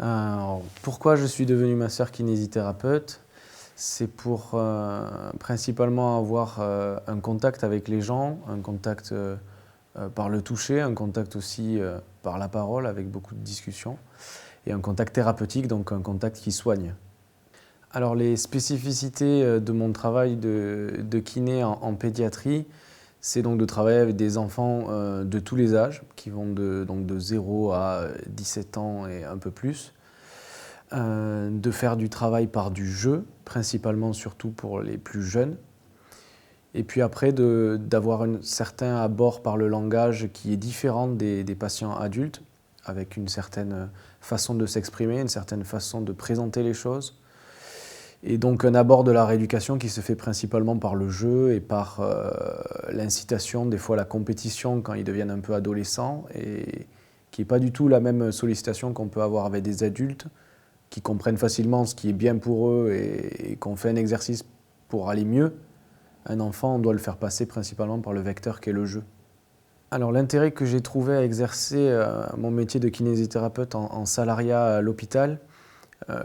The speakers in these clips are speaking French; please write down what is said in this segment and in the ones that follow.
Alors, pourquoi je suis devenu masseur kinésithérapeute? C'est pour principalement avoir un contact avec les gens, un contact par le toucher, un contact aussi par la parole avec beaucoup de discussions et un contact thérapeutique, donc un contact qui soigne. Alors les spécificités de mon travail de kiné en pédiatrie, c'est donc de travailler avec des enfants de tous les âges, qui vont donc de 0 à 17 ans et un peu plus. De faire du travail par du jeu, principalement surtout pour les plus jeunes. Et puis après, d'avoir un certain abord par le langage qui est différent des patients adultes, avec une certaine façon de s'exprimer, une certaine façon de présenter les choses. Et donc un abord de la rééducation qui se fait principalement par le jeu et par l'incitation, des fois la compétition quand ils deviennent un peu adolescents, et qui n'est pas du tout la même sollicitation qu'on peut avoir avec des adultes qui comprennent facilement ce qui est bien pour eux et qu'on fait un exercice pour aller mieux. Un enfant, on doit le faire passer principalement par le vecteur qu'est le jeu. Alors l'intérêt que j'ai trouvé à exercer mon métier de kinésithérapeute en salariat à l'hôpital,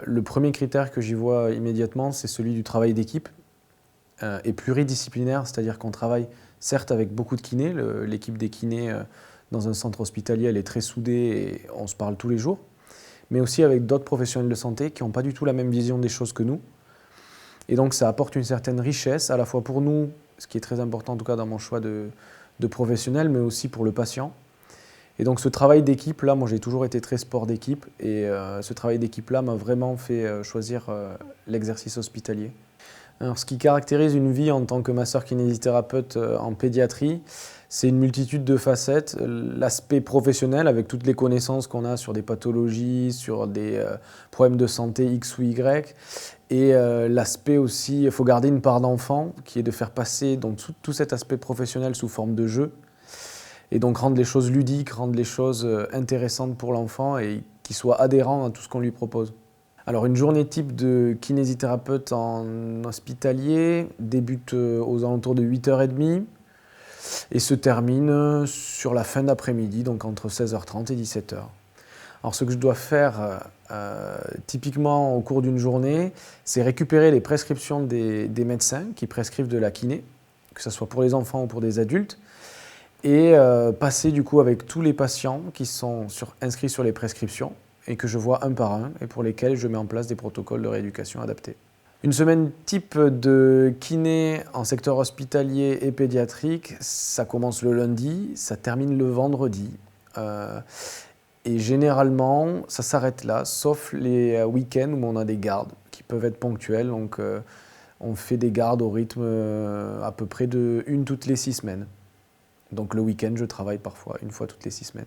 le premier critère que j'y vois immédiatement, c'est celui du travail d'équipe et pluridisciplinaire, c'est-à-dire qu'on travaille certes avec beaucoup de kinés, l'équipe des kinés dans un centre hospitalier, elle est très soudée et on se parle tous les jours, mais aussi avec d'autres professionnels de santé qui n'ont pas du tout la même vision des choses que nous. Et donc ça apporte une certaine richesse, à la fois pour nous, ce qui est très important en tout cas dans mon choix de professionnel, mais aussi pour le patient. Et donc ce travail d'équipe-là, moi j'ai toujours été très sport d'équipe, et ce travail d'équipe-là m'a vraiment fait choisir l'exercice hospitalier. Alors, ce qui caractérise une vie en tant que masseur kinésithérapeute en pédiatrie, c'est une multitude de facettes. L'aspect professionnel, avec toutes les connaissances qu'on a sur des pathologies, sur des problèmes de santé X ou Y. Et l'aspect aussi, il faut garder une part d'enfant, qui est de faire passer donc, tout cet aspect professionnel sous forme de jeu. Et donc rendre les choses ludiques, rendre les choses intéressantes pour l'enfant et qu'il soit adhérent à tout ce qu'on lui propose. Alors une journée type de kinésithérapeute en hospitalier débute aux alentours de 8h30 et se termine sur la fin d'après-midi, donc entre 16h30 et 17h. Alors ce que je dois faire typiquement au cours d'une journée, c'est récupérer les prescriptions des médecins qui prescrivent de la kiné, que ce soit pour les enfants ou pour des adultes, et passer du coup avec tous les patients qui sont inscrits sur les prescriptions et que je vois un par un et pour lesquels je mets en place des protocoles de rééducation adaptés. Une semaine type de kiné en secteur hospitalier et pédiatrique, ça commence le lundi, ça termine le vendredi. Et généralement, ça s'arrête là, sauf les week-ends où on a des gardes qui peuvent être ponctuelles. Donc on fait des gardes au rythme à peu près de une toutes les 6 semaines. Donc le week-end, je travaille parfois une fois toutes les 6 semaines.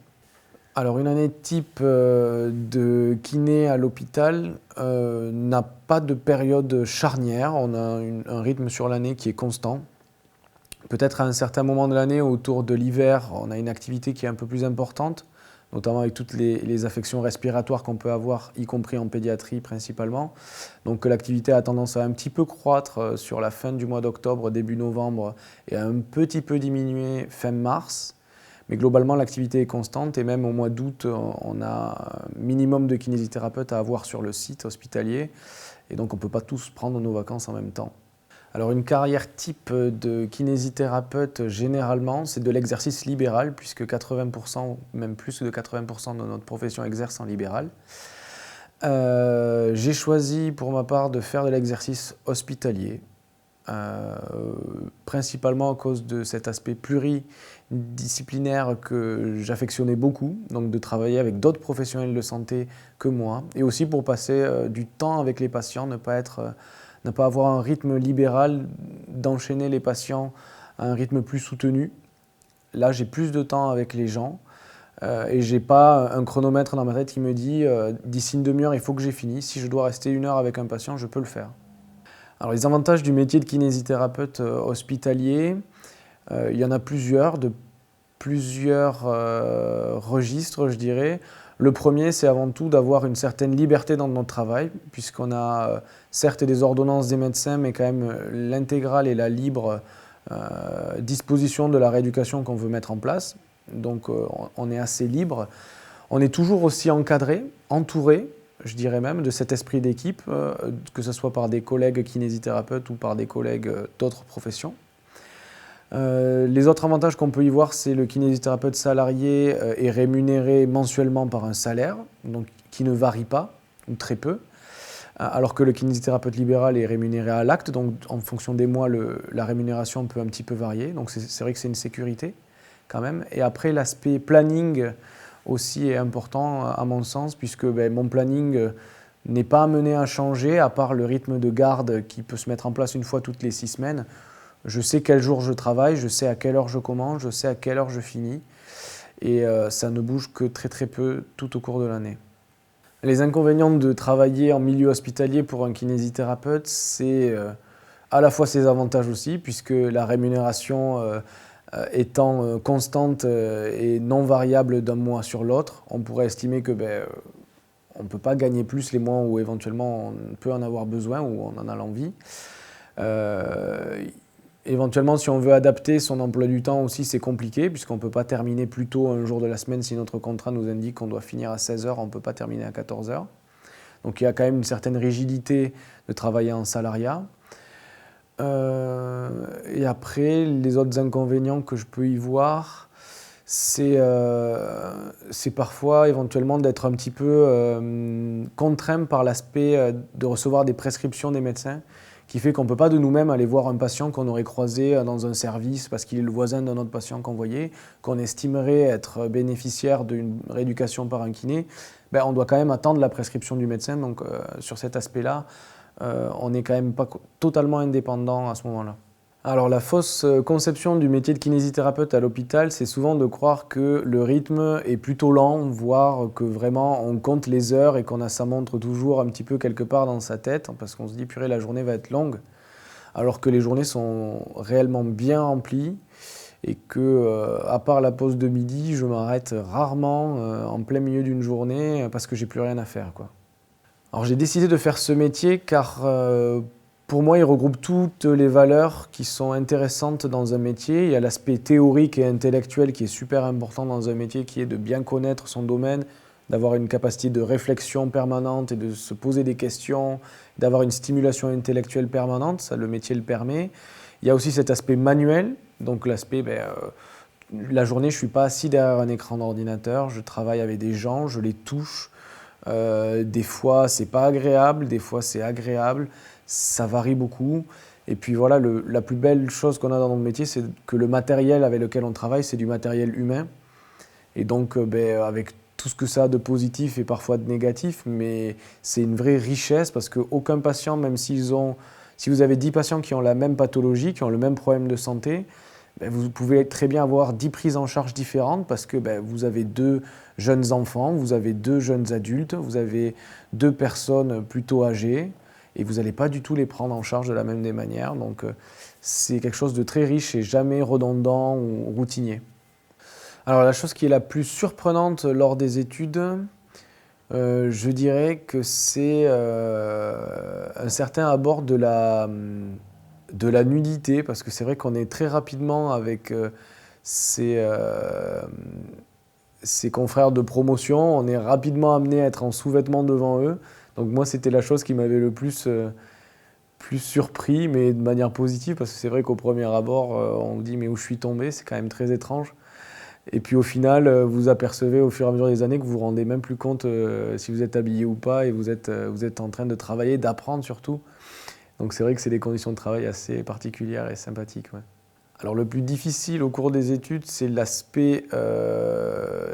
Alors une année type de kiné à l'hôpital n'a pas de période charnière, on a un rythme sur l'année qui est constant. Peut-être à un certain moment de l'année, autour de l'hiver, on a une activité qui est un peu plus importante, notamment avec toutes les affections respiratoires qu'on peut avoir, y compris en pédiatrie principalement. Donc l'activité a tendance à un petit peu croître sur la fin du mois d'octobre, début novembre, et à un petit peu diminuer fin mars. Mais globalement, l'activité est constante et même au mois d'août, on a un minimum de kinésithérapeutes à avoir sur le site hospitalier. Et donc on ne peut pas tous prendre nos vacances en même temps. Alors une carrière type de kinésithérapeute, généralement, c'est de l'exercice libéral, puisque 80%, même plus de 80% de notre profession exerce en libéral. J'ai choisi pour ma part de faire de l'exercice hospitalier, principalement à cause de cet aspect pluridisciplinaire que j'affectionnais beaucoup, donc de travailler avec d'autres professionnels de santé que moi, et aussi pour passer du temps avec les patients, ne pas avoir un rythme libéral, d'enchaîner les patients à un rythme plus soutenu. Là, j'ai plus de temps avec les gens et je n'ai pas un chronomètre dans ma tête qui me dit d'ici une demi-heure, il faut que j'ai fini. Si je dois rester 1 heure avec un patient, je peux le faire. Alors, les avantages du métier de kinésithérapeute hospitalier, il y en a plusieurs, de plusieurs registres, je dirais. Le premier, c'est avant tout d'avoir une certaine liberté dans notre travail, puisqu'on a certes des ordonnances des médecins, mais quand même l'intégrale et la libre disposition de la rééducation qu'on veut mettre en place. Donc on est assez libre. On est toujours aussi encadré, entouré, je dirais même, de cet esprit d'équipe, que ce soit par des collègues kinésithérapeutes ou par des collègues d'autres professions. Les autres avantages qu'on peut y voir, c'est le kinésithérapeute salarié est rémunéré mensuellement par un salaire, donc qui ne varie pas, ou très peu, alors que le kinésithérapeute libéral est rémunéré à l'acte, donc en fonction des mois, la rémunération peut un petit peu varier, donc c'est vrai que c'est une sécurité quand même. Et après, l'aspect planning aussi est important à mon sens, puisque mon planning n'est pas amené à changer, à part le rythme de garde qui peut se mettre en place une fois toutes les 6 semaines. Je sais quel jour je travaille, je sais à quelle heure je commence, je sais à quelle heure je finis. Et ça ne bouge que très très peu tout au cours de l'année. Les inconvénients de travailler en milieu hospitalier pour un kinésithérapeute, c'est à la fois ses avantages aussi, puisque la rémunération étant constante et non variable d'un mois sur l'autre, on pourrait estimer que on ne peut pas gagner plus les mois où éventuellement on peut en avoir besoin ou on en a l'envie. Éventuellement, si on veut adapter son emploi du temps aussi, c'est compliqué, puisqu'on ne peut pas terminer plus tôt un jour de la semaine si notre contrat nous indique qu'on doit finir à 16 heures, on ne peut pas terminer à 14 heures. Donc il y a quand même une certaine rigidité de travailler en salariat. Et après, les autres inconvénients que je peux y voir, c'est parfois éventuellement d'être un petit peu contraint par l'aspect de recevoir des prescriptions des médecins, qui fait qu'on ne peut pas de nous-mêmes aller voir un patient qu'on aurait croisé dans un service parce qu'il est le voisin d'un autre patient qu'on voyait, qu'on estimerait être bénéficiaire d'une rééducation par un kiné. On doit quand même attendre la prescription du médecin. Donc sur cet aspect-là, on n'est quand même pas totalement indépendant à ce moment-là. Alors la fausse conception du métier de kinésithérapeute à l'hôpital, c'est souvent de croire que le rythme est plutôt lent, voire que vraiment on compte les heures et qu'on a sa montre toujours un petit peu quelque part dans sa tête, parce qu'on se dit purée, la journée va être longue, alors que les journées sont réellement bien remplies et que à part la pause de midi, je m'arrête rarement en plein milieu d'une journée parce que j'ai plus rien à faire, quoi. Alors j'ai décidé de faire ce métier car pour moi, il regroupe toutes les valeurs qui sont intéressantes dans un métier. Il y a l'aspect théorique et intellectuel qui est super important dans un métier, qui est de bien connaître son domaine, d'avoir une capacité de réflexion permanente et de se poser des questions, d'avoir une stimulation intellectuelle permanente, ça le métier le permet. Il y a aussi cet aspect manuel, donc l'aspect, la journée je ne suis pas assis derrière un écran d'ordinateur, je travaille avec des gens, je les touche. Des fois c'est pas agréable, des fois c'est agréable. Ça varie beaucoup. Et puis voilà, la plus belle chose qu'on a dans notre métier, c'est que le matériel avec lequel on travaille, c'est du matériel humain. Et donc, avec tout ce que ça a de positif et parfois de négatif, mais c'est une vraie richesse parce qu'aucun patient, même si vous avez 10 patients qui ont la même pathologie, qui ont le même problème de santé, vous pouvez très bien avoir 10 prises en charge différentes parce que vous avez 2 jeunes enfants, vous avez 2 jeunes adultes, vous avez 2 personnes plutôt âgées. Et vous n'allez pas du tout les prendre en charge de la même des manières. Donc c'est quelque chose de très riche et jamais redondant ou routinier. Alors la chose qui est la plus surprenante lors des études, je dirais que c'est un certain abord de la nudité, parce que c'est vrai qu'on est très rapidement avec ses confrères de promotion, on est rapidement amené à être en sous-vêtements devant eux. Donc moi, c'était la chose qui m'avait le plus surpris, mais de manière positive, parce que c'est vrai qu'au premier abord, on vous dit « mais où je suis tombé ?» C'est quand même très étrange. Et puis au final, vous apercevez au fur et à mesure des années que vous ne vous rendez même plus compte si vous êtes habillé ou pas, et vous êtes en train de travailler, d'apprendre surtout. Donc c'est vrai que c'est des conditions de travail assez particulières et sympathiques. Ouais. Alors le plus difficile au cours des études, c'est l'aspect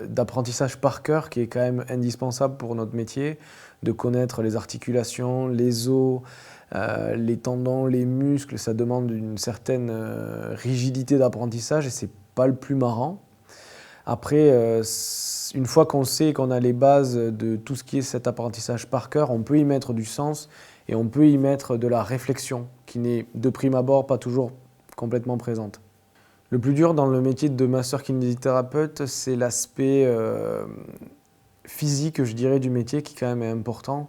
d'apprentissage par cœur qui est quand même indispensable pour notre métier, de connaître les articulations, les os, les tendons, les muscles. Ça demande une certaine rigidité d'apprentissage et c'est pas le plus marrant. Après, une fois qu'on sait qu'on a les bases de tout ce qui est cet apprentissage par cœur, on peut y mettre du sens et on peut y mettre de la réflexion qui n'est de prime abord pas toujours complètement présente. Le plus dur dans le métier de masseur kinésithérapeute, c'est l'aspect physique, je dirais, du métier qui quand même est important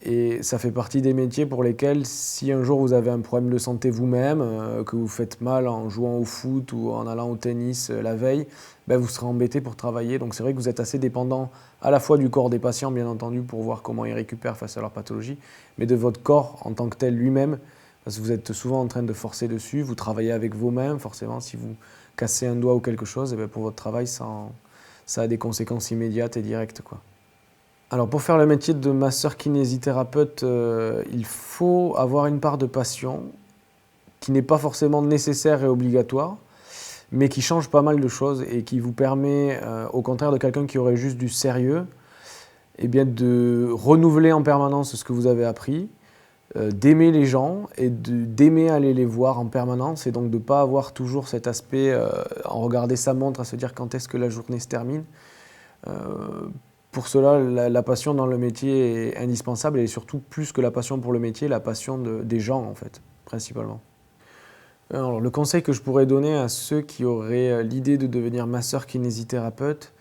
Et ça fait partie des métiers pour lesquels, si un jour vous avez un problème de santé vous-même, que vous faites mal en jouant au foot ou en allant au tennis la veille, ben vous serez embêté pour travailler. Donc c'est vrai que vous êtes assez dépendant à la fois du corps des patients, bien entendu, pour voir comment ils récupèrent face à leur pathologie, mais de votre corps en tant que tel lui-même, parce que vous êtes souvent en train de forcer dessus, vous travaillez avec vos mains, forcément, si vous cassez un doigt ou quelque chose, et bien pour votre travail, ça a des conséquences immédiates et directes, quoi. Alors pour faire le métier de masseur-kinésithérapeute, il faut avoir une part de passion qui n'est pas forcément nécessaire et obligatoire, mais qui change pas mal de choses et qui vous permet, au contraire de quelqu'un qui aurait juste du sérieux, eh bien de renouveler en permanence ce que vous avez appris, d'aimer les gens et d'aimer aller les voir en permanence et donc de ne pas avoir toujours cet aspect, en regarder sa montre, à se dire quand est-ce que la journée se termine. Pour cela, la passion dans le métier est indispensable et surtout plus que la passion pour le métier, la passion des gens en fait, principalement. Alors, le conseil que je pourrais donner à ceux qui auraient l'idée de devenir masseur-kinésithérapeute,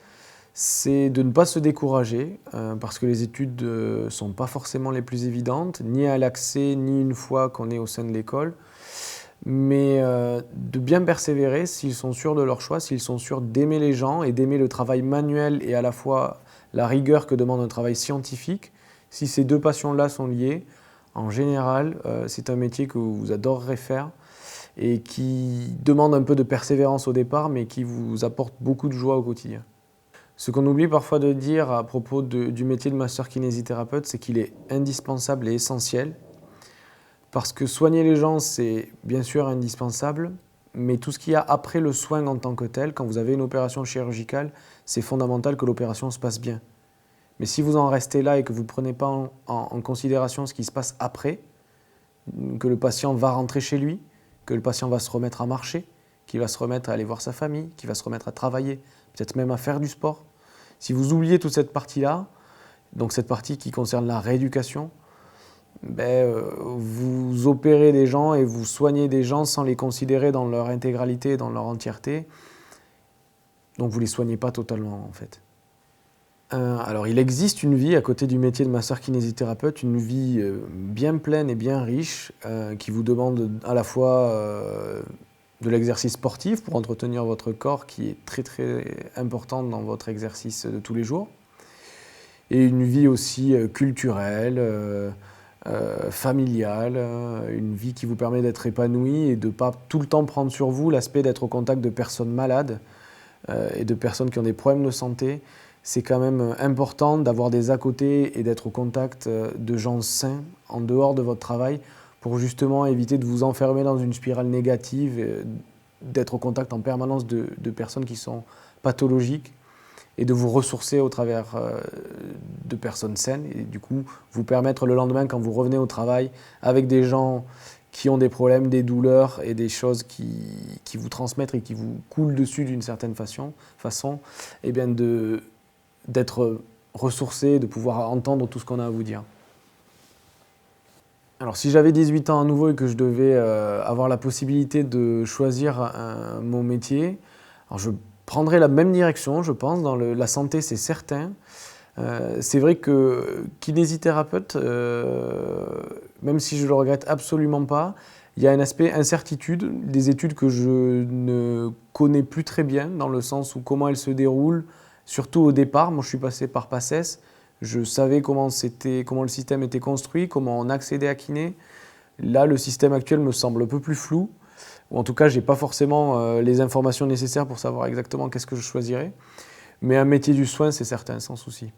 c'est de ne pas se décourager parce que les études ne sont pas forcément les plus évidentes, ni à l'accès, ni une fois qu'on est au sein de l'école. Mais de bien persévérer s'ils sont sûrs de leur choix, s'ils sont sûrs d'aimer les gens et d'aimer le travail manuel et à la fois la rigueur que demande un travail scientifique. Si ces deux passions-là sont liées, en général, c'est un métier que vous adorerez faire et qui demande un peu de persévérance au départ, mais qui vous apporte beaucoup de joie au quotidien. Ce qu'on oublie parfois de dire à propos du métier de masseur-kinésithérapeute, c'est qu'il est indispensable et essentiel. Parce que soigner les gens, c'est bien sûr indispensable, mais tout ce qu'il y a après le soin en tant que tel, quand vous avez une opération chirurgicale, c'est fondamental que l'opération se passe bien. Mais si vous en restez là et que vous ne prenez pas en considération ce qui se passe après, que le patient va rentrer chez lui, que le patient va se remettre à marcher, qu'il va se remettre à aller voir sa famille, qu'il va se remettre à travailler, peut-être même à faire du sport. Si vous oubliez toute cette partie-là, donc cette partie qui concerne la rééducation, vous opérez des gens et vous soignez des gens sans les considérer dans leur intégralité, dans leur entièreté. Donc vous ne les soignez pas totalement en fait. Alors il existe une vie à côté du métier de masseur-kinésithérapeute, une vie bien pleine et bien riche qui vous demande à la fois de l'exercice sportif pour entretenir votre corps qui est très très important dans votre exercice de tous les jours et une vie aussi culturelle, familiale, une vie qui vous permet d'être épanoui et de ne pas tout le temps prendre sur vous l'aspect d'être au contact de personnes malades et de personnes qui ont des problèmes de santé. C'est quand même important d'avoir des à côté et d'être au contact de gens sains en dehors de votre travail pour justement éviter de vous enfermer dans une spirale négative, d'être au contact en permanence de personnes qui sont pathologiques et de vous ressourcer au travers de personnes saines et du coup vous permettre le lendemain quand vous revenez au travail avec des gens qui ont des problèmes, des douleurs et des choses qui vous transmettent et qui vous coulent dessus d'une certaine façon et bien d'être ressourcé, de pouvoir entendre tout ce qu'on a à vous dire. Alors si j'avais 18 ans à nouveau et que je devais avoir la possibilité de choisir mon métier, alors je prendrais la même direction, je pense, dans la santé, c'est certain. C'est vrai que kinésithérapeute, même si je ne le regrette absolument pas, il y a un aspect incertitude, des études que je ne connais plus très bien, dans le sens où comment elles se déroulent, surtout au départ. Moi, je suis passé par PACES, je savais comment le système était construit, comment on accédait à kiné. Là, le système actuel me semble un peu plus flou, ou en tout cas, je n'ai pas forcément les informations nécessaires pour savoir exactement qu'est-ce que je choisirais. Mais un métier du soin, c'est certain, sans souci.